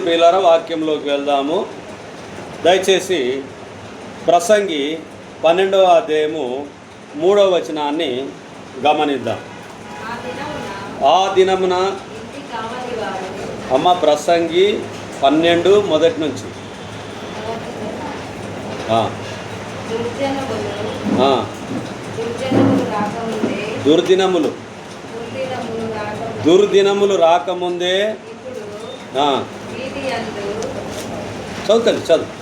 ప్రియులారా, వాక్యంలోకి వెళ్దాము. దయచేసి ప్రసంగి 12వ అధ్యాయము 3వ వచనాన్ని గమనిద్దాం. ఆ దినమున అమ్మ ప్రసంగి 12 మొదటి నుంచి దుర్దినములు రాకముందే చదువుతుంది చదువు.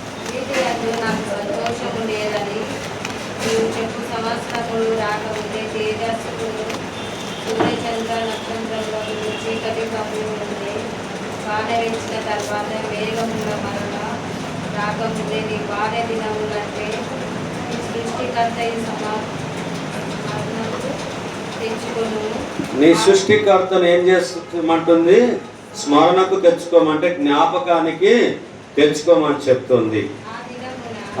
కానరించిన తర్వాత వేగముగా మరలా రాకముందే నీ భార్య దినములంటే సృష్టికర్త తెచ్చుకొను. నీ సృష్టికర్తను ఏం చేస్తామంటుంది? స్మరణకు తెచ్చుకోమంటే జ్ఞాపకానికి తెచ్చుకోమని చెప్తుంది.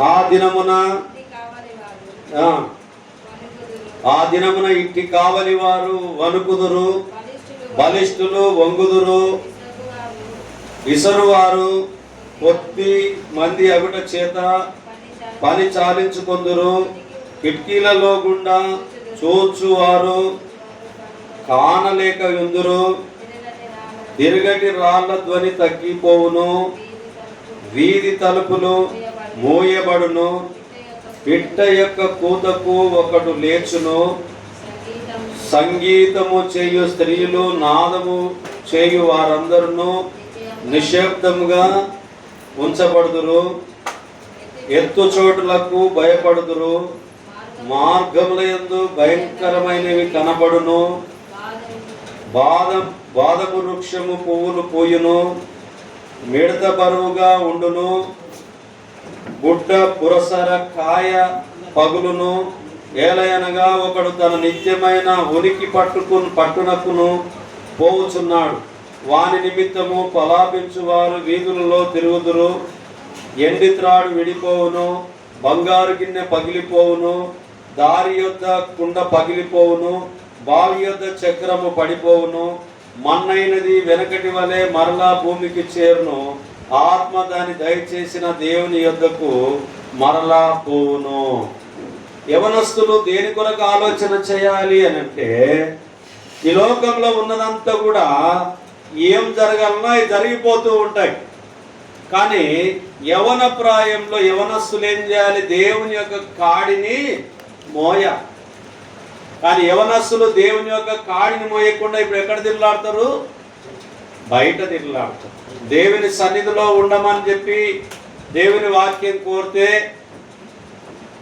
ఆ దినమున ఇంటి కావలి వారు వణుకుదురు, బలిష్ఠులు వంగుదురు, ఇసరువారు కొద్ది మంది అగుట చేత పని చాలించుకొందురు, కిటికీలలో గుండా చూచువారు కానలేక ఉందురు, తిరగటి రాళ్ల ధ్వని తగ్గిపోవును, వీధి తలుపులు మూయబడును, పిట్ట యొక్క కూతకు ఒకడు లేచును, సంగీతము చేయు స్త్రీలు నాదము చేయు వారందరూ నిశ్శబ్దముగా ఉంచబడుదురు, ఎత్తు చోటులకు భయపడుదురు, మార్గముల యందు భయంకరమైనవి కనబడును, బాదము వృక్షము పువ్వులు పూయును, మిడత బరువుగా ఉండును, గుడ్డ పురసర కాయ పగులును, ఏలయనగా ఒకడు తన నిత్యమైన ఉనికి పట్టునకును పోవుచున్నాడు, వాని నిమిత్తము పలాపించువారు వీధులలో తిరుగుదురు, ఎండి త్రాడు విడిపోవును, బంగారు గిన్నె పగిలిపోవును, దారి యొద్ద కుండ పగిలిపోవును, బావి యొద్ద చక్రము పడిపోవును, మన్నైనది వెనకటి వలె మరలా భూమికి చేరును, ఆత్మ దాని దయచేసిన దేవుని యొద్దకు మరలా పోవును. యవనస్తులు దేని కొరకు ఆలోచన చేయాలి అని అంటే, ఈ లోకంలో ఉన్నదంతా కూడా ఏం జరగాలన్నా అవి జరిగిపోతూ ఉంటాయి. కానీ యవన ప్రాయంలో యవనస్తులు ఏం చేయాలి? దేవుని యొక్క కాడిని మోయ. కానీ యవనస్తులు దేవుని యొక్క కాడిని మోయకుండా ఇప్పుడు ఎక్కడ తిరుగులాడతారు? బయట తిరుగులాడతారు. దేవుని సన్నిధిలో ఉండమని చెప్పి దేవుని వాక్యం కోరితే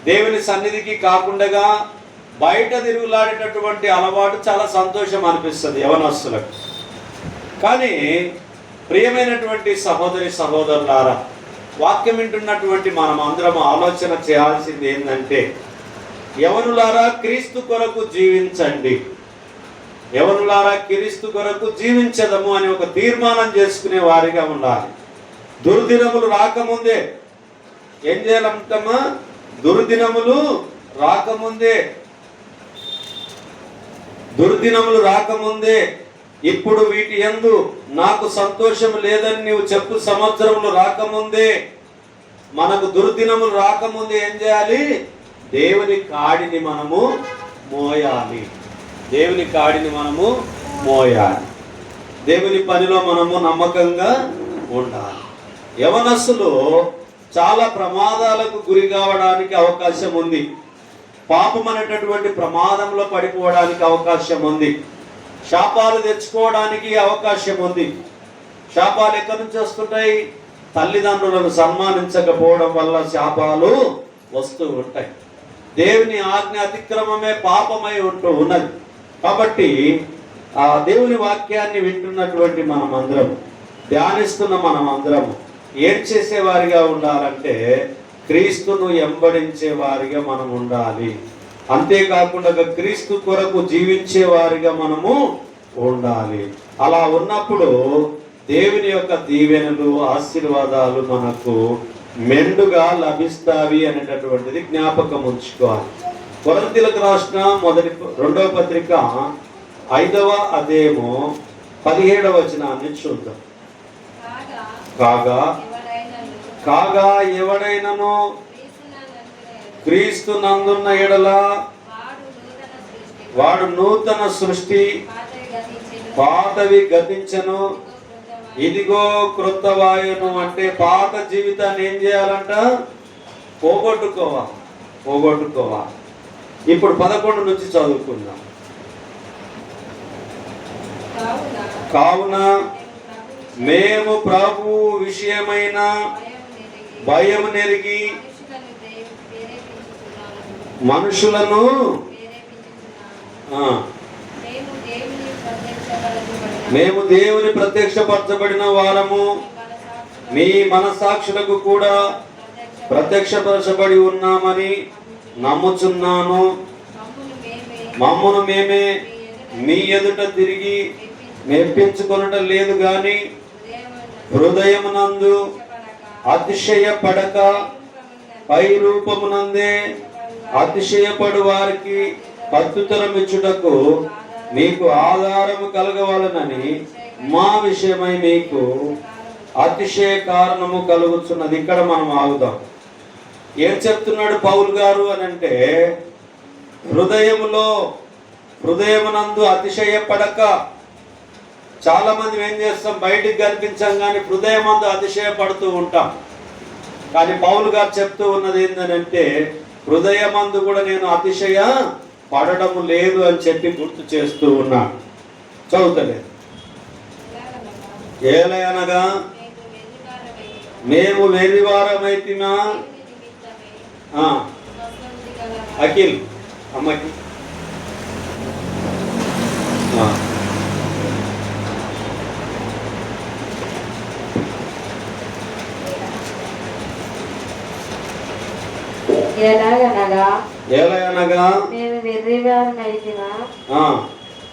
దేవుని సన్నిధికి కాకుండా బయట తిరుగులాడేటటువంటి అలవాటు చాలా సంతోషం అనిపిస్తుంది యవనస్తులకు. కానీ ప్రియమైనటువంటి సహోదరి సహోదరులారా, వాక్యం వింటున్నటువంటి మనం అందరం ఆలోచన చేయాల్సింది ఏంటంటే, యవనులారా క్రీస్తు కొరకు జీవించండి, యవనులారా క్రీస్తు కొరకు జీవించదము అని ఒక తీర్మానం చేసుకునే వారిగా ఉండాలి. దుర్దినములు రాకముందే ఏం చేయాలంటమ్మా? దుర్దినములు రాకముందే ఇప్పుడు వీటి యందు నాకు సంతోషం లేదని నీవు చెప్పు సంవత్సరములు రాకముందే, మనకు దుర్దినములు రాకముందే ఏం చేయాలి? దేవుని కాడిని మనము మోయాలి. దేవుని కాడిని మనము మోయాలి. దేవుని పనిలో మనము నమ్మకంగా ఉండాలి. యవనస్సులు చాలా ప్రమాదాలకు గురి కావడానికి అవకాశం ఉంది. పాపం అనేటటువంటి ప్రమాదంలో పడిపోవడానికి అవకాశం ఉంది. శాపాలు తెచ్చుకోవడానికి అవకాశం ఉంది. శాపాలు ఎక్కడి నుంచి వస్తుంటాయి? తల్లిదండ్రులను సన్మానించకపోవడం వల్ల శాపాలు వస్తూ ఉంటాయి. దేవుని ఆజ్ఞ అతిక్రమమే పాపమై ఉన్నది. కాబట్టి ఆ దేవుని వాక్యాన్ని వింటున్నటువంటి మనమందరం, ధ్యానిస్తున్న మనమందరం ఏం చేసేవారిగా ఉండాలంటే, క్రీస్తును ఎంబడించే వారిగా మనం ఉండాలి. అంతేకాకుండా క్రీస్తు కొరకు జీవించే వారిగా మనము ఉండాలి. అలా ఉన్నప్పుడు దేవుని యొక్క దీవెనలు ఆశీర్వాదాలు మనకు మెండుగా లభిస్తావి అనేటటువంటిది జ్ఞాపకం ఉంచుకోవాలి. కొరింథీయులకు రాసిన 2వ పత్రిక 5వ అధ్యాయము 17వ వచనాన్ని చూద్దాం. కాగా ఎవడైనను కాగా ఎవడైనను క్రీస్తు నందున్న ఎడల వాడు నూతన సృష్టి, పాతవి గతించెను, ఇదిగో క్రొత్త వాయును. అంటే పాత జీవితాన్ని ఏం చేయాలంట? పోగొట్టుకోవాలి. ఇప్పుడు 11 నుంచి చదువుకుందాం. కావున మేము ప్రభు విషయమైన భయం నెరిగి మనుషులను మేము దేవుని ప్రత్యక్షపరచబడిన వారము మీ మనసాక్షులకు కూడా ప్రత్యక్షపరచబడి ఉన్నామని నమ్ముచున్నాను. మమ్మును మేమే మీ ఎదుట తిరిగి మెప్పించుకొనటం లేదు గాని హృదయమునందు అతిశయపడక పై రూపమునందే అతిశయపడు వారికి ప్రత్యుత్తరం ఇచ్చుటకు మీకు ఆధారము కలగవలనని మా విషయమై మీకు అతిశయ కారణము కలుగుతున్నది. ఇక్కడ మనం ఆగుదాం. ఏం చెప్తున్నాడు పౌలు గారు అని అంటే, హృదయమునందు అతిశయపడక. చాలా మంది ఏం చేస్తాం, బయటికి కనిపించాం కానీ హృదయమందు అతిశయపడుతూ ఉంటాం. కానీ పౌలు గారు చెప్తూ ఉన్నది ఏంటంటే, హృదయమందు కూడా నేను అతిశయ పడడము లేదు అని చెప్పి గుర్తు చేస్తూ ఉన్నాను. చదువుతలేదు. ఏలయనగా మేము వెర్రివారమైతిమా. అఖిల్ అమ్మకి ఏలయనగా మేము వెర్రివారమైతిమా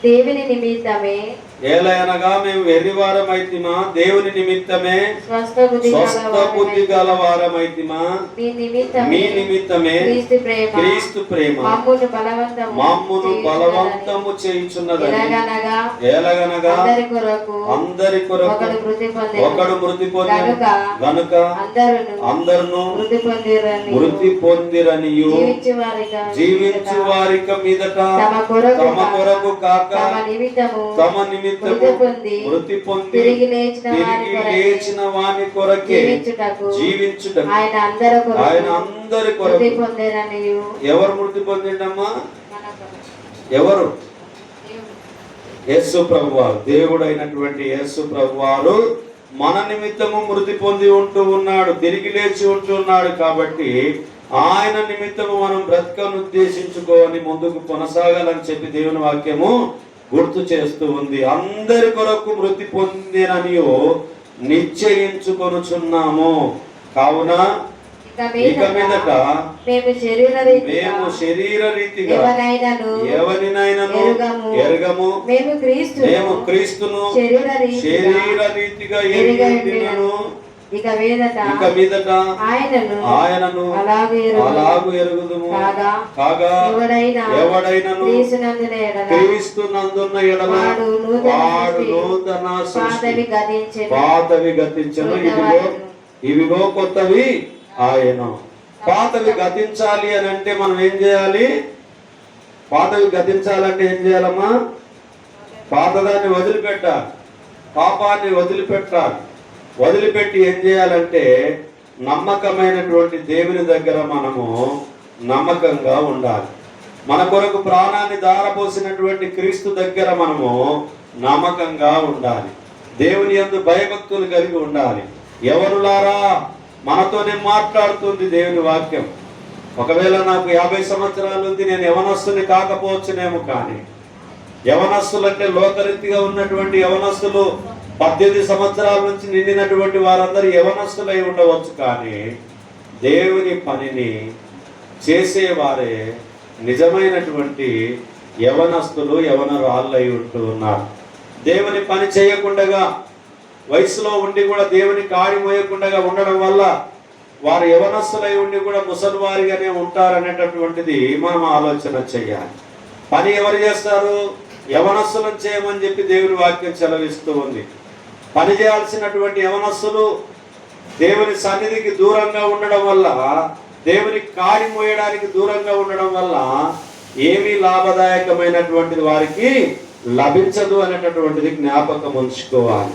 దేవుని నిమిత్తమే. ఏలయనగా మేము వెర్రివారమైతిమా దేవుని నిమిత్తమే. స్వస్థ బుద్ధి గలవారమైతిమా మీ నిమిత్తమే. క్రీస్తు ప్రేమ మమ్మును బలవంతము చేయుచున్నదని. ఏలగనగా అందరి కొరకు ఒకడు మృతి పొందెను గనుక అందరును మృతి పొందిరనియు జీవించు వారిక మీదట తమ కొరకు కాక తమ నిమిత్తము మృతి పొంది తిరిగి లేచిన వాని కొరకే జీవించుటకు ఆయన అందరి కొరకు. ఎవరు మృతి పొందిండమ్మా? ఎవరు? యేసు ప్రభువారు, దేవుడైనటువంటి యేసు ప్రభువారు మన నిమిత్తము మృతి పొంది ఉంటూ ఉన్నాడు, తిరిగి లేచి ఉంటున్నాడు. కాబట్టి ఆయన నిమిత్తము మనం బ్రతకను ఉద్దేశించుకొని ముందుకు కొనసాగాలని చెప్పి దేవుని వాక్యము గుర్తు చేస్తూ ఉంది. అందరి కొరకు మృతి పొందిననియో నిశ్చయించుకొనుచున్నాము. కావున ఇక మీదట మేము శరీర రీతిగా ఎవరినైనాను ఎరగము. మేము క్రీస్తును శరీర రీతిగా ఎరిగినను ఇక మీదట ఆయనను అలాగు ఎరుగుదుము. కాగా ఎవడైనను క్రీస్తునందున్న ఎడల వాడు నూతన సృష్టి, పాతవి గతించెను, ఇవిగో కొత్తవి ఆయన. పాతవి గతించాలి అని అంటే మనం ఏం చేయాలి? పాతవి గతించాలంటే ఏం చేయాలమ్మా? పాతదాన్ని వదిలిపెట్టాలి, పాపాన్ని వదిలిపెట్టాలి. వదిలిపెట్టి ఏం చేయాలంటే నమ్మకమైనటువంటి దేవుని దగ్గర మనము నమ్మకంగా ఉండాలి. మన కొరకు ప్రాణాన్ని ధారపోసినటువంటి క్రీస్తు దగ్గర మనము నమ్మకంగా ఉండాలి. దేవుని యందు భయభక్తులు కలిగి ఉండాలి. ఎవరులారా, మనతోనే మాట్లాడుతుంది దేవుని వాక్యం. ఒకవేళ నాకు 50 సంవత్సరాలు ఉంది, నేను యవనస్తుని కాకపోవచ్చునేమో, కానీ యవనస్తులంటే లోకరీతిగా ఉన్నటువంటి యవనస్తులు 18 సంవత్సరాల నుంచి నిండినటువంటి వారందరూ యవనస్తులై ఉండవచ్చు. కానీ దేవుని పనిని చేసేవారే నిజమైనటువంటి యవనస్తులు, యవనరాళ్ళై ఉంటూ ఉన్నారు. దేవుని పని చేయకుండా, వయసులో ఉండి కూడా దేవుని కాడి మోయకుండా ఉండడం వల్ల వారు యవనస్తులై ఉండి కూడా ముసలివారిగానే ఉంటారనేటటువంటిది మనం ఆలోచన చేయాలి. పని ఎవరు చేస్తారు? యవనస్తులను చేయమని చెప్పి దేవుని వాక్యం సెలవిస్తూ ఉంది. పనిచేయాల్సినటువంటి యవనస్తులు దేవుని సన్నిధికి దూరంగా ఉండడం వల్ల, దేవుని కాడి మోయడానికి దూరంగా ఉండడం వల్ల ఏమీ లాభదాయకమైనటువంటిది వారికి లభించదు అనేటటువంటిది జ్ఞాపకం ఉంచుకోవాలి.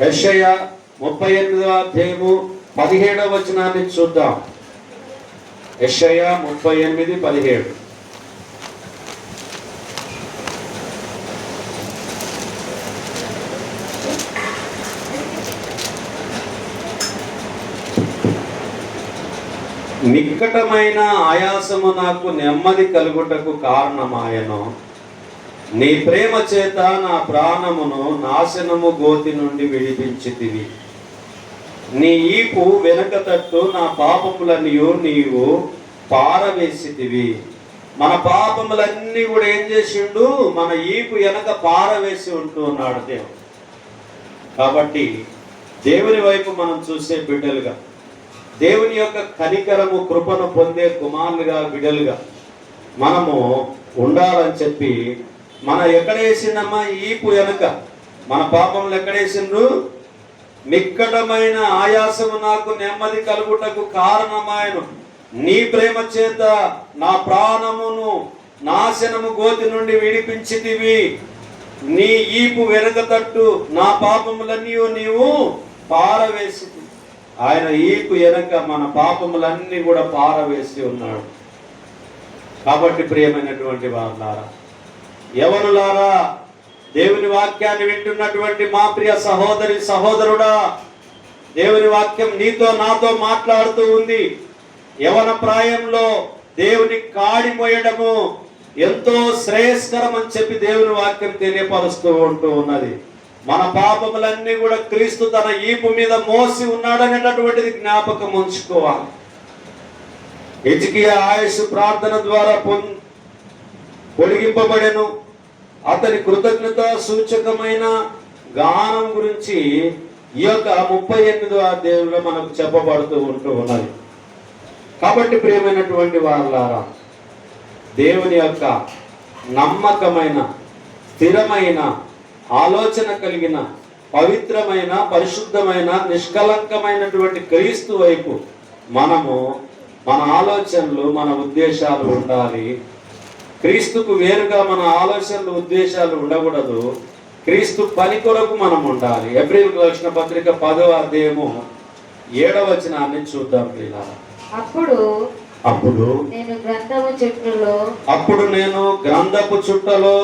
యెషయా 38వ అధ్యాయము 17వ వచనాన్ని చూద్దాం. యెషయా 38:17. నిక్కటమైన ఆయాసము నాకు నెమ్మది కలుగుటకు కారణమాయను. నీ ప్రేమ చేత నా ప్రాణమును నాశనము గోతి నుండి విడిపించితివి. నీ ఈపు వెనక తట్టు నా పాపములన్నీయు నీవు పారవేసితివి. మన పాపములన్నీ కూడా ఏం చేసిండు? మన ఈపు వెనక పారవేసి ఉంటూ ఉన్నాడు దేవుడు. కాబట్టి దేవుని వైపు మనం చూసే బిడ్డలుగా, దేవుని యొక్క కనికరము కృపను పొందే కుమారులుగా బిడ్డలుగా మనము ఉండాలని చెప్పి, మన ఎక్కడేసిందమ్మా ఈపు వెనక మన పాపములు ఎక్కడేసిండ్రు? నిక్కటమైన ఆయాసము నాకు నెమ్మది కలుగుటకు కారణమాయను. నీ ప్రేమ చేత నా ప్రాణమును నాశనము గోతి నుండి విడిపించితివి. నీ ఈపు వెనక తట్టు నా పాపములన్నీ నీవు పారవేసి. ఆయన ఈపు వెనక మన పాపములన్నీ కూడా పారవేసి ఉన్నాడు. కాబట్టి ప్రియమైనటువంటి వారులారా, యవనులారా, దేవుని వాక్యాన్ని వింటున్నటువంటి మా ప్రియ సహోదరి సహోదరుడా, దేవుని వాక్యం నీతో నాతో మాట్లాడుతూ ఉంది. యవన ప్రాయంలో దేవుని కాడి మోయడము ఎంతో శ్రేయస్కరం అని చెప్పి దేవుని వాక్యం తెలియపరుస్తూ ఉంటూ ఉన్నది. మన పాపములన్నీ కూడా క్రీస్తు తన ఈపు మీద మోసి ఉన్నాడనేటటువంటిది జ్ఞాపకం ఉంచుకోవాలి. హిజ్కియా ఆయుష్ ప్రార్థన ద్వారా పొడిగింపబడెను. అతని కృతజ్ఞత సూచకమైన గానం గురించి ఈ యొక్క 38వ అధ్యాయంలో మనకు చెప్పబడుతూ ఉంటూ ఉన్నది. కాబట్టి ప్రియమైనటువంటి వారులారా, దేవుని యొక్క నమ్మకమైన, స్థిరమైన, ఆలోచన కలిగిన, పవిత్రమైన, పరిశుద్ధమైన, నిష్కలంకమైనటువంటి క్రీస్తు వైపు మనము మన ఆలోచనలు, మన ఉద్దేశాలు ఉండాలి. క్రీస్తుకు వేరుగా మన ఆలోచనలు, ఉద్దేశాలు ఉండకూడదు. క్రీస్తు పని కొరకు మనం ఉండాలి. ఎబ్రీయులకు రాసిన పత్రిక 10వ అధ్యాయము 7వ వచనాన్ని చూద్దాం ప్రియులారా. అప్పుడు నేను గ్రంథపు చుట్టలో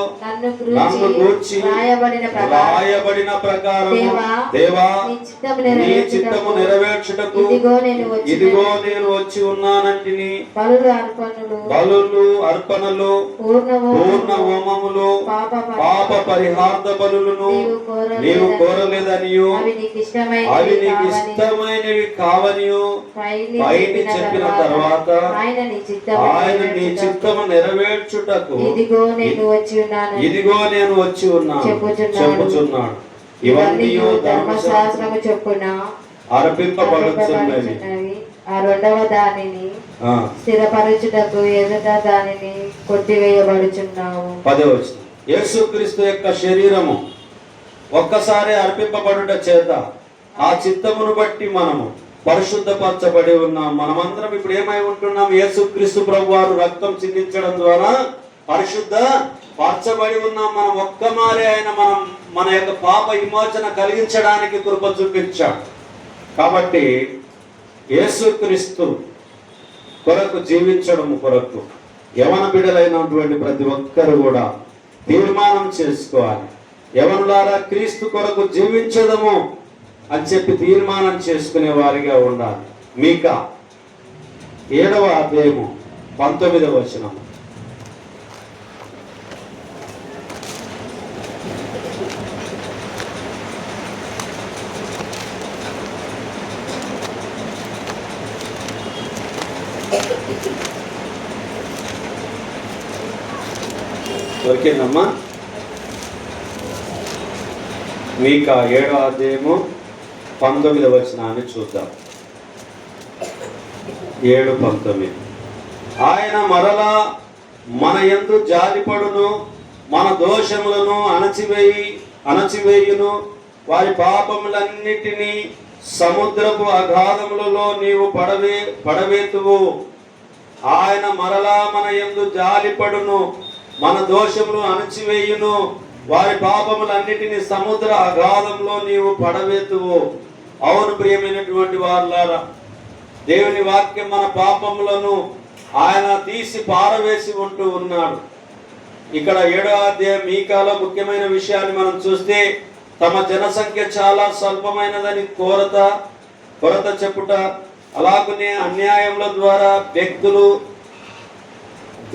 నన్ను గూర్చి రాయబడిన ప్రకారం దేవా నీ చిత్తము నెరవేర్చుటకు ఇదిగో నేను వచ్చి ఉన్నానంటిని. బలులు, అర్పణలు, పూర్ణ హోమములు, పాప పరిహార్థ బలులను నీవు కోరలేదనియు అవి నీకు ఇష్టమైనవి కావనియు పైని చెప్పిన తర్వాత ఆయన నీ చిత్తము నెరవేర్చుటకు ఇదిగో నేను వచ్చి ఉన్నాను చెప్పుచున్నాడు. ఇవన్నీ ధర్మశాస్త్రము చొప్పున అర్పింపబడుచున్నవి. ఆ రెండవ దానిని స్థిరపరచుటకు ఎదుట దానిని కొట్టివేయబడుచున్నావు. 10వ వచనం. యేసుక్రీస్తు యొక్క శరీరము ఒక్కసారి అర్పింపబడుట చేత ఆ చిత్తమును బట్టి మనము పరిశుద్ధపరచబడి ఉన్నాం. మనమందరం ఇప్పుడు ఏమై ఉంటున్నాం? యేసుక్రీస్తు ప్రభువారు రక్తం చిందించడం ద్వారా పరిశుద్ధ పరచబడి ఉన్నాం. మనం ఒక్కమారే ఆయన మన యొక్క పాప విమోచన కలిగించడానికి కృప చూపించాడు. కాబట్టి యేసుక్రీస్తు కొరకు జీవించడం కొరకు యవన బిడ్డలైనటువంటి ప్రతి ఒక్కరు కూడా తీర్మానం చేసుకోవాలి. యవనులారా, క్రీస్తు కొరకు జీవించదము అని చెప్పి తీర్మానం చేసుకునే వారిగా ఉండాలి. మీకా 7వ అధ్యాయము 19వ వచనం. దొరికిందమ్మా? మీకా 7వ అధ్యాయము 19వ వచనాన్ని చూద్దాం. 7:19. ఆయన మరలా మన యందు జాలిపడును, మన దోషములను అణచివేయును, వారి పాపములన్నిటినీ సముద్రపు అగాధములలో నీవు పడవేతువు. ఆయన మరలా మన యందు జాలిపడును, మన దోషములు అణచివేయును. వారి పాపములన్నిటినీ సముద్ర అగాధంలో నీవు పడవేతువు. అవును ప్రియమైనటువంటి వారులారా, దేవుని వాక్యం మన పాపములను ఆయన తీసి పారవేసి ఉంటూ ఉన్నాడు. ఇక్కడ 7వ అధ్యాయం మీకాలో ముఖ్యమైన విషయాన్ని మనం చూస్తే, తమ జనసంఖ్య చాలా స్వల్పమైనదని కొరత చెప్పుట, అలాగనే అన్యాయముల ద్వారా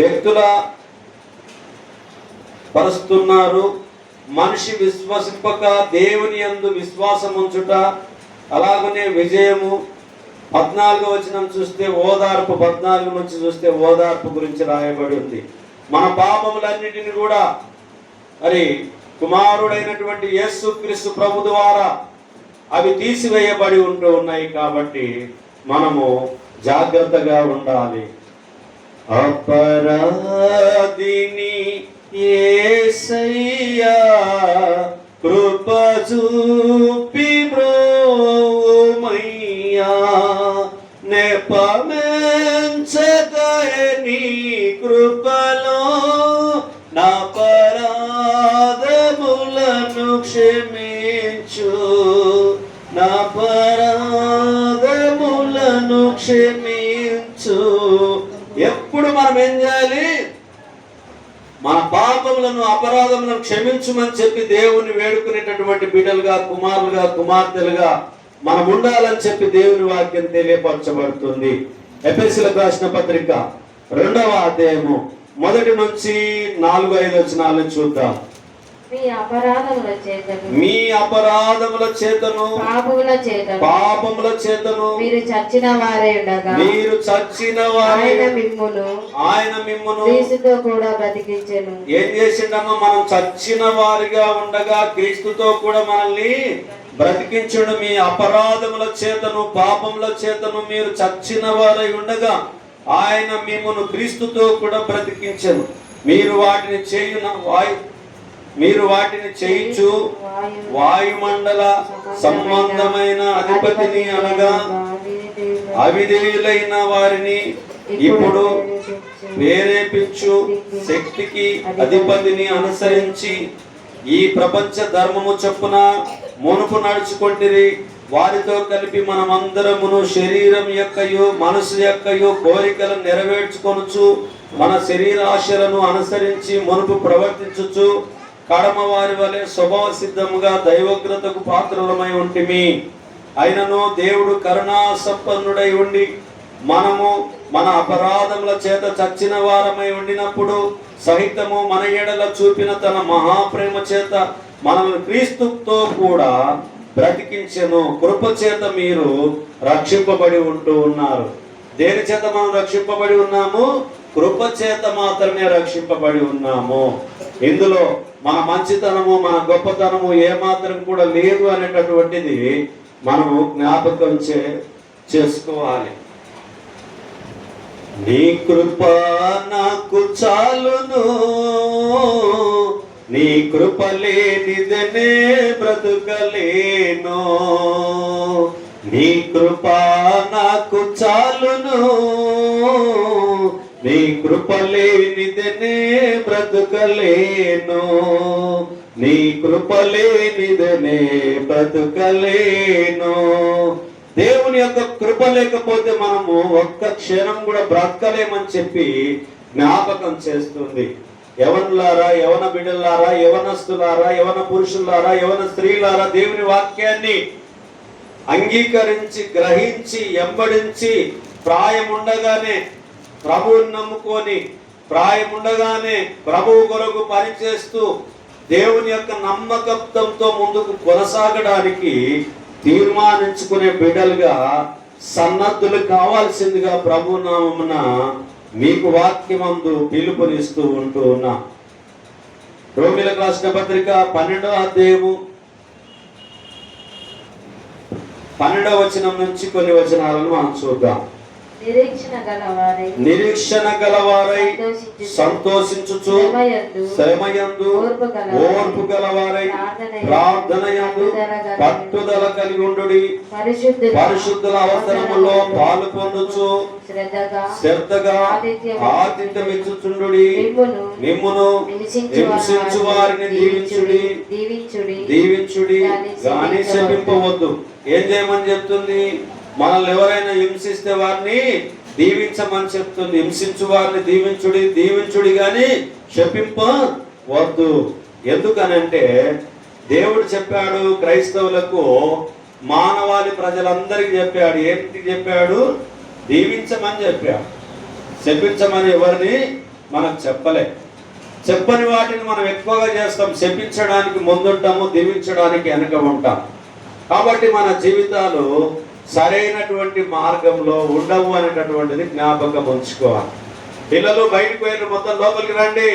వ్యక్తుల పరుస్తున్నారు. మనిషి విశ్వసింపక దేవుని యందు విశ్వాసం ఉంచుట, అలాగనే విజయము. 14వ వచనం చూస్తే ఓదార్పు, 14 నుంచి చూస్తే ఓదార్పు గురించి రాయబడి ఉంది. మన పాపములన్నిటిని కూడా మరి కుమారుడైనటువంటి యేసుక్రీస్తు ప్రభు ద్వారా అవి తీసివేయబడి ఉంటూ ఉన్నాయి. కాబట్టి మనము జాగ్రత్తగా ఉండాలి. అపరాధిని యేసయ్యా కృప చూపి బ్రోమయ్యా, నెపమెంచగయే నీ కృపలో నా పరాధములను క్షమించు, నా పరాధములను క్షమించు. ఎప్పుడు మనం ఏం చేయాలి? మన పాపములను అపరాధములను క్షమించుమని చెప్పి దేవుని వేడుకునేటటువంటి బిడ్డలుగా, కుమారులుగా, కుమార్తెలుగా మనం ఉండాలని చెప్పి దేవుని వాక్యం తెలియపరచబడుతుంది. ఎఫెసీయులకు రాసిన పత్రిక 2వ అధ్యాయము 1 నుంచి 4-5 వచనాలను చూద్దాం. మీ అపరాధముల చేతను పాపముల చేతను మీరు చచ్చిన వారై ఉండగా ఆయన మిమ్మును క్రీస్తుతో కూడా బ్రతికించెను. ఏం చేసిండమ్మా? మనం చచ్చిన వారిగా ఉండగా క్రీస్తుతో కూడా మనల్ని బ్రతికించుడు. మీ అపరాధముల చేతను పాపముల చేతను మీరు చచ్చిన వారై ఉండగా ఆయన మిమ్మును క్రీస్తుతో కూడా బ్రతికించెను. మీరు వాటిని చేయించు వాయుమండల సంబంధమైన అధిపతిని, అనగా అవిధేయులైన వారిని ఇప్పుడు ప్రేరేపించు శక్తికి అధిపతిని అనుసరించి ఈ ప్రపంచ ధర్మము చొప్పున మునుపు నడుచుకొంటిరి. వారితో కలిపి మనమందరమును శరీరం యొక్కయు మనసు యొక్కయు కోరికలను నెరవేర్చుకొనుచు మన శరీరాశలను అనుసరించి మునుపు ప్రవర్తించుచు కడమ వారి వలె స్వభావ సిద్ధముగా దైవగ్రతకు పాత్రులమై ఉంటిమి. అయినను దేవుడు కరుణా సంపన్నుడై ఉండి మనము మన అపరాధముల చేత చచ్చిన వారమై ఉండినప్పుడు సహితము మన ఎడల చూపిన తన మహాప్రేమ చేత మనల్ని క్రీస్తుతో కూడా బ్రతికించెను. కృప చేత మీరు రక్షింపబడి ఉంటూ ఉన్నారు. దేని చేత మనం రక్షింపబడి ఉన్నాము? కృప చేత మాత్రమే రక్షింపబడి ఉన్నాము. ఇందులో మన మంచితనము, మన గొప్పతనము ఏమాత్రం కూడా లేదు అనేటటువంటిది మనము జ్ఞాపకం చేసుకోవాలి. నీ కృప నాకు చాలును, నీ కృప లేనిదనే బ్రతుకలేను. నీ కృప నాకు చాలును, నీ కృప లేనిదనే బ్రతుకలేను. నీ కృప లేనిదనే బ్రతుకలేను. దేవుని యొక్క కృప లేకపోతే మనము ఒక్క క్షణం కూడా బ్రతకలేమని చెప్పి జ్ఞాపకం చేస్తుంది. యవనులారా, యవన బిడ్డలారా, యవనస్తులారా, యవన పురుషులారా, యవన స్త్రీలారా, దేవుని వాక్యాన్ని అంగీకరించి గ్రహించి ఎంబడించి ప్రాయముండగానే ప్రభువుని నమ్ముకొని ప్రాయముండగానే ప్రభువు కొరకు పనిచేస్తూ దేవుని యొక్క నమ్మకత్వంతో ముందుకు కొనసాగడానికి తీర్మానించుకునే బిడ్డలుగా సన్నద్ధులు కావాల్సిందిగా ప్రభు నామమున మీకు వాక్యమందు పిలుపునిస్తూ ఉంటూ ఉన్నా. రోమీయులకు రాసిన పత్రిక 12వ అధ్యాయము 12వ వచనం నుంచి కొన్ని వచనాలను మనం చూద్దాం. నిరీక్షణ గలవారై సంతోషించుచు శ్రమయందు ఓర్పు గలవారై ప్రార్థనయందు పట్టుదల కలిగి ఉండుడి. పరిశుద్ధుల అవసరములో పాలు పొందుచు శ్రద్ధగా ఆతిథ్యం ఇచ్చుచుండుడి. మిమ్మును హింసించు వారిని దీవించుడి గాని శపింపవద్దు. ఏం చేయమని చెప్తుంది? మనల్ని ఎవరైనా హింసిస్తే వారిని దీవించమని చెప్తుంది. హింసించు వారిని దీవించుడి గాని శపింపవద్దు. ఎందుకనంటే దేవుడు చెప్పాడు క్రైస్తవులకు, మానవాళి ప్రజలందరికీ చెప్పాడు. ఏంటి చెప్పాడు? దీవించమని చెప్పాడు. శపించమని ఎవరిని మనకు చెప్పలే. చెప్పని వాటిని మనం ఎక్కువగా చేస్తాం. శపించడానికి ముందుంటాము, దీవించడానికి వెనక ఉంటాం. కాబట్టి మన జీవితాలు సరైనటువంటి మార్గంలో ఉండవు అనేటటువంటిది జ్ఞాపకం ఉంచుకోవాలి. పిల్లలు బయటకు పోయిన మొత్తం లోపలికి రండి.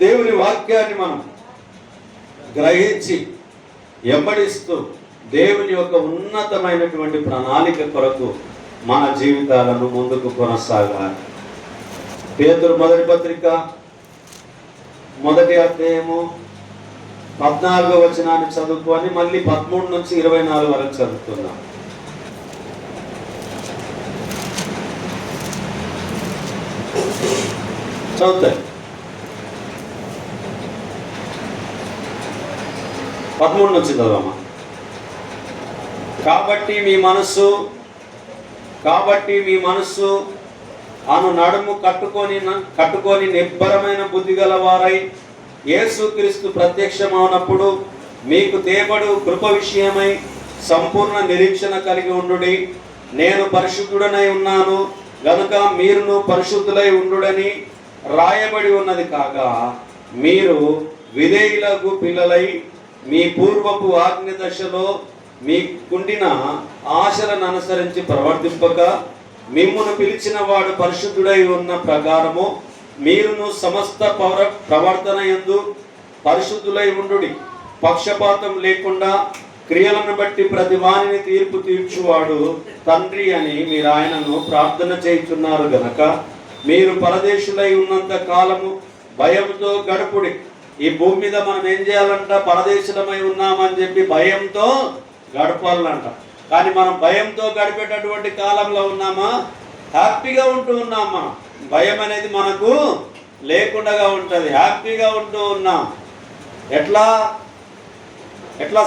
దేవుని వాక్యాన్ని మనం గ్రహించి వెంబడిస్తూ దేవుని యొక్క ఉన్నతమైనటువంటి ప్రణాళిక కొరకు మన జీవితాలను ముందుకు కొనసాగాలి. పేతురు మొదటి పత్రిక 1వ అధ్యాయము 14వ వచనాన్ని చదువుకొని మళ్ళీ 13 నుంచి 24 వరకు చదువుతున్నాం. చదువుతాయి. 13 నుంచి చదవమ్మా. కాబట్టి మీ మనస్సు అను నడుము కట్టుకొని నిబ్బరమైన బుద్ధి గల వారై యేసుక్రీస్తు ప్రత్యక్షమైనప్పుడు మీకు తేబడు కృప విషయమై సంపూర్ణ నిరీక్షణ కలిగి ఉండుడి. నేను పరిశుద్ధుడనై ఉన్నాను గనుక మీరును పరిశుద్ధులై ఉండుడని రాయబడి ఉన్నది కాగా, మీరు విధేయులకు పిల్లలై మీ పూర్వపు ఆజ్ఞ దశలో మీకుండిన ఆశలను అనుసరించి ప్రవర్తింపక, మిమ్మును పిలిచిన వాడు పరిశుద్ధుడై ఉన్న ప్రకారము మీరును సమస్త ప్రవర్తన యందు పరిశుద్ధులై ఉండుడి. పక్షపాతం లేకుండా క్రియలను బట్టి ప్రతి వానిని తీర్పు తీర్చువాడు తండ్రి అని మీరు ఆయనను ప్రార్థన చేయుచున్నారు గనక, మీరు పరదేశులై ఉన్నంత కాలము భయంతో గడుపుడి. ఈ భూమి మీద మనం ఏం చేయాలంట? పరదేశులమై ఉన్నామని చెప్పి భయంతో గడపాలంట. కానీ మనం భయంతో గడిపేటటువంటి కాలంలో ఉన్నామా? హ్యాపీగా ఉంటూ ఉన్నామా? భయం అనేది మనకు లేకుండా ఉంటుంది. హ్యాపీగా ఉంటూ ఉన్నాం. ఎట్లా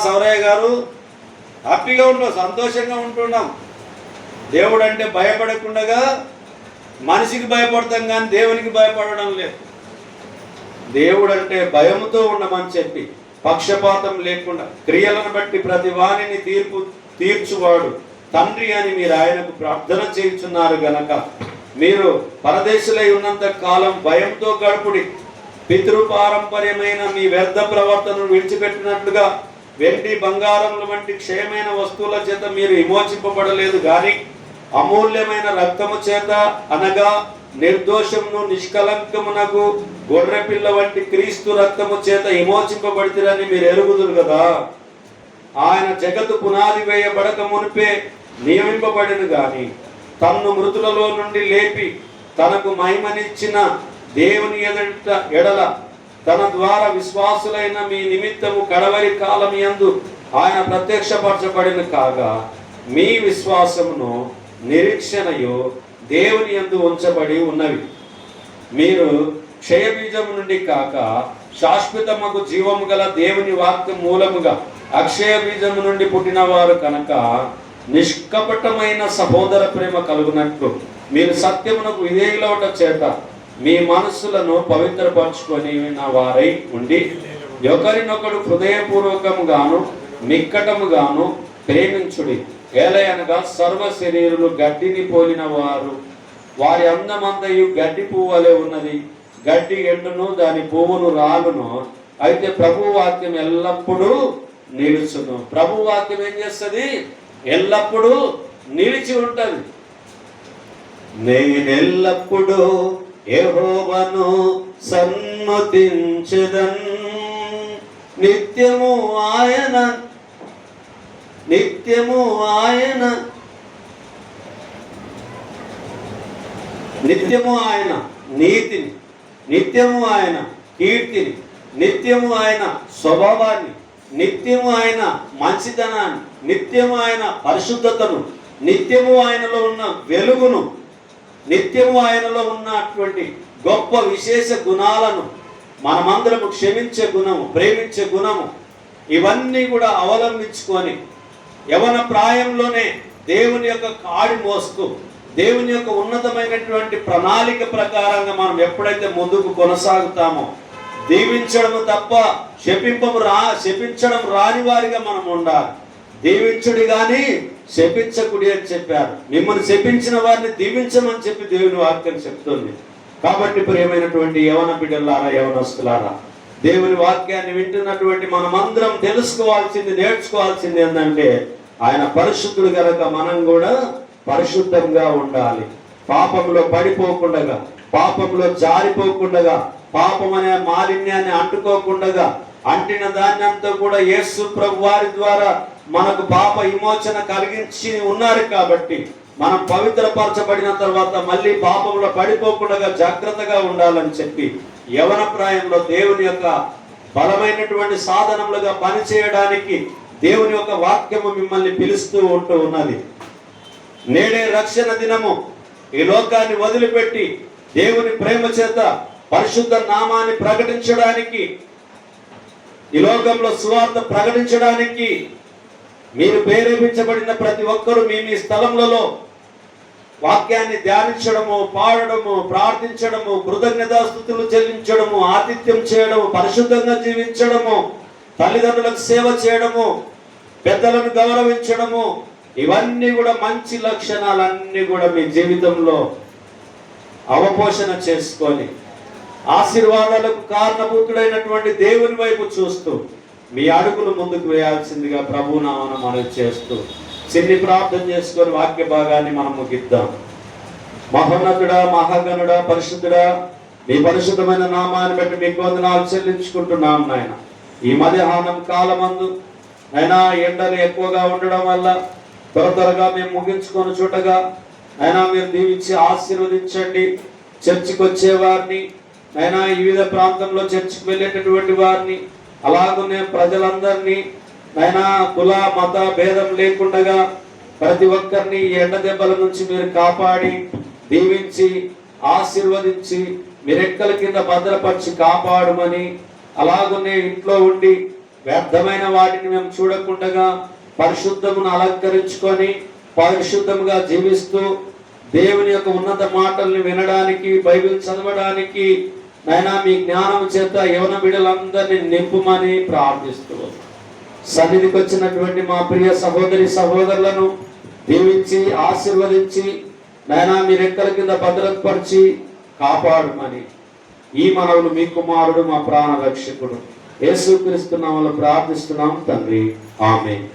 సౌరయ్య గారు? హ్యాపీగా ఉంటాం, సంతోషంగా ఉంటున్నాం. దేవుడు అంటే భయపడకుండా మనిషికి భయపడతాం కానీ దేవునికి భయపడడం లేదు. దేవుడు అంటే భయముతో ఉండమని చెప్పి, పక్షపాతం లేకుండా క్రియలను బట్టి ప్రతి వానిని తీర్చువాడు తండ్రి అని మీరు ఆయనకు ప్రార్థన చేయుచున్నారు గనక, మీరు పరదేశులై ఉన్నంత కాలం భయంతో గడుపుడి. పితృపారంపర్యమైన మీ వ్యర్థ ప్రవర్తనను విడిచిపెట్టినట్లుగా వెండి బంగారముల వంటి క్షయమైన వస్తువుల చేత మీరు విమోచింపబడలేదు గాని అమూల్యమైన రక్తము చేత, అనగా నిర్దోషమును నిష్కలంకమునకు గొర్రెపిల్ల వంటి క్రీస్తు రక్తము చేత విమోచింపబడితిరని మీరు ఎరుగుదురు కదా. ఆయన జగత్తు పునాది వేయబడక మునిపే నియమింపబడిన గాని తన్ను మృతులలో నుండి లేపి తనకు మహిమనిచ్చిన దేవుని ఎడల తన ద్వారా విశ్వాసులైన మీ నిమిత్తము కడవరి కాలం యందు ఆయన ప్రత్యక్షపరచబడిన కాగా, మీ విశ్వాసమును నిరీక్షణయు దేవుని యందు ఉంచబడి ఉన్నవి. మీరు క్షయబీజము నుండి కాక శాశ్వతముకు జీవము గల దేవుని వాక్యం మూలముగా అక్షయ బీజము నుండి పుట్టిన వారు కనుక నిష్కపటమైన సహోదర ప్రేమ కలుగునట్లు మీరు సత్యమునకు విధేయులవట చేత మీ మనస్సులను పవిత్రపరచుకొని వారై ఉండి ఒకరినొకడు హృదయపూర్వకముగాను మిక్కటముగాను ప్రేమించుడి. ఏలయనగా సర్వ శరీరులు గడ్డిని పోలిన వారి అందమంతయు గడ్డి పువ్వులే ఉన్నది. గడ్డి ఎండును దాని పువ్వును రాలును. అయితే ప్రభు వాక్యం ఎల్లప్పుడూ నిలుచును. ప్రభు వాక్యం ఏం చేస్తుంది? ఎల్లప్పుడూ నిలిచి ఉంటది. నేనెల్లప్పుడూ యెహోవాను సన్నుతించెదన్, నిత్యము ఆయన నిత్యము ఆయన నీతిని, నిత్యము ఆయన కీర్తిని, నిత్యము ఆయన స్వభావాన్ని, నిత్యము ఆయన మంచితనాన్ని, నిత్యము ఆయన పరిశుద్ధతను, నిత్యము ఆయనలో ఉన్న వెలుగును, నిత్యము ఆయనలో ఉన్నటువంటి గొప్ప విశేష గుణాలను, మనమందరము క్షమించే గుణము, ప్రేమించే గుణము, ఇవన్నీ కూడా అవలంబించుకొని యవన ప్రాయంలోనే దేవుని యొక్క కాడి మోస్తూ దేవుని యొక్క ఉన్నతమైనటువంటి ప్రణాళిక ప్రకారంగా మనం ఎప్పుడైతే ముందుకు కొనసాగుతామో, దీవించడము తప్ప శపించడం రాని వారిగా మనం ఉండాలి. దీవించుడి గాని శపించకుడి అని చెప్పారు. మిమ్మల్ని శపించిన వారిని దీవించమని చెప్పి దేవుని వాక్యం చెప్తుంది. కాబట్టి ప్రియమైనటువంటి యవన బిడ్డలారా, యవనస్తులారా, దేవుని వాక్యాన్ని వింటున్నటువంటి మనమందరం తెలుసుకోవాల్సింది, నేర్చుకోవాల్సింది ఏంటంటే ఆయన పరిశుద్ధుడు కనుక మనం కూడా పరిశుద్ధంగా ఉండాలి. పాపంలో పడిపోకుండా, పాపంలో జారిపోకుండా, పాపం అనే మాలిన్యాన్ని అంటుకోకుండా, అంటిన దాన్ని అంతా కూడా యేసు ప్రభు వారి ద్వారా మనకు పాప విమోచన కలిగించి ఉన్నారు. కాబట్టి మనం పవిత్రపరచబడిన తర్వాత మళ్ళీ పాపంలో పడిపోకుండా జాగ్రత్తగా ఉండాలని చెప్పి యవన ప్రాయంలో దేవుని యొక్క బలమైనటువంటి సాధనములుగా పనిచేయడానికి దేవుని యొక్క వాక్యము మిమ్మల్ని పిలుస్తూ ఉంటూ ఉన్నది. నేడే రక్షణ దినము. ఈ లోకాన్ని వదిలిపెట్టి దేవుని ప్రేమ చేత పరిశుద్ధ నామాన్ని ప్రకటించడానికి, ఈ లోకంలో సువార్త ప్రకటించడానికి మీరు ప్రేరేపించబడిన ప్రతి ఒక్కరూ మీ స్థలములలో వాక్యాన్ని ధ్యానించడము, పాడడము, ప్రార్థించడము, కృతజ్ఞతాస్తుతులు చెల్లించడము, ఆతిథ్యం చేయడము, పరిశుద్ధంగా జీవించడము, తల్లిదండ్రులకు సేవ చేయడము, పెద్దలను గౌరవించడము, ఇవన్నీ కూడా మంచి లక్షణాలన్నీ కూడా మీ జీవితంలో అవపోషణ చేసుకొని ఆశీర్వాదాలకు కారణభూతుడైనటువంటి దేవుని వైపు చూస్తూ మీ అడుగులు ముందుకు వేయాల్సిందిగా ప్రభు నామమున మనవి చేస్తూ చిన్ని ప్రార్థన చేసుకొని వాక్య భాగాన్ని మనం ముగిద్దాం. మహోన్నతుడా, మహాగణుడా, పరిశుద్ధుడా, మీ పరిశుద్ధమైన నామాన్ని బట్టి మీకు వందనాలు చెల్లించుకుంటున్నాం నాయన. ఈ మధ్యాహ్నం కాలమందు అయినా ఎండలు ఎక్కువగా ఉండడం వల్ల త్వరగా మేము ముగించుకొని చూడగా అయినా మీరు దీవించి ఆశీర్వదించండి. చర్చికి వచ్చే వారిని, అయినా వివిధ ప్రాంతంలో చర్చికి వెళ్ళేటటువంటి వారిని, అలాగనే ప్రజలందరినీ అయినా కుల మత భేదం లేకుండా ప్రతి ఒక్కరిని ఎండ దెబ్బల నుంచి మీరు కాపాడి దీవించి ఆశీర్వదించి మీరెక్కల కింద భద్రపరిచి కాపాడమని, అలాగనే ఇంట్లో ఉండి వ్యర్థమైన వాటిని మేము చూడకుండా పరిశుద్ధమును అలంకరించుకొని పరిశుద్ధంగా జీవిస్తూ దేవుని యొక్క ఉన్నత మాటల్ని వినడానికి, బైబిల్ చదవడానికి నైనా మీ జ్ఞానం చేత యవన బిడ్డలందరినీ నింపుమని ప్రార్థిస్తూ సన్నిధికి వచ్చినటువంటి మా ప్రియ సహోదరి సహోదరులను దీవించి ఆశీర్వదించి నైనా మీ రెక్కల కింద భద్రపరిచి కాపాడుమని ఈ మనవులు మీ కుమారుడు, మా ప్రాణ రక్షకుడు యేసుక్రీస్తు నామములో ప్రార్థిస్తున్నాం తండ్రి. ఆమేన్.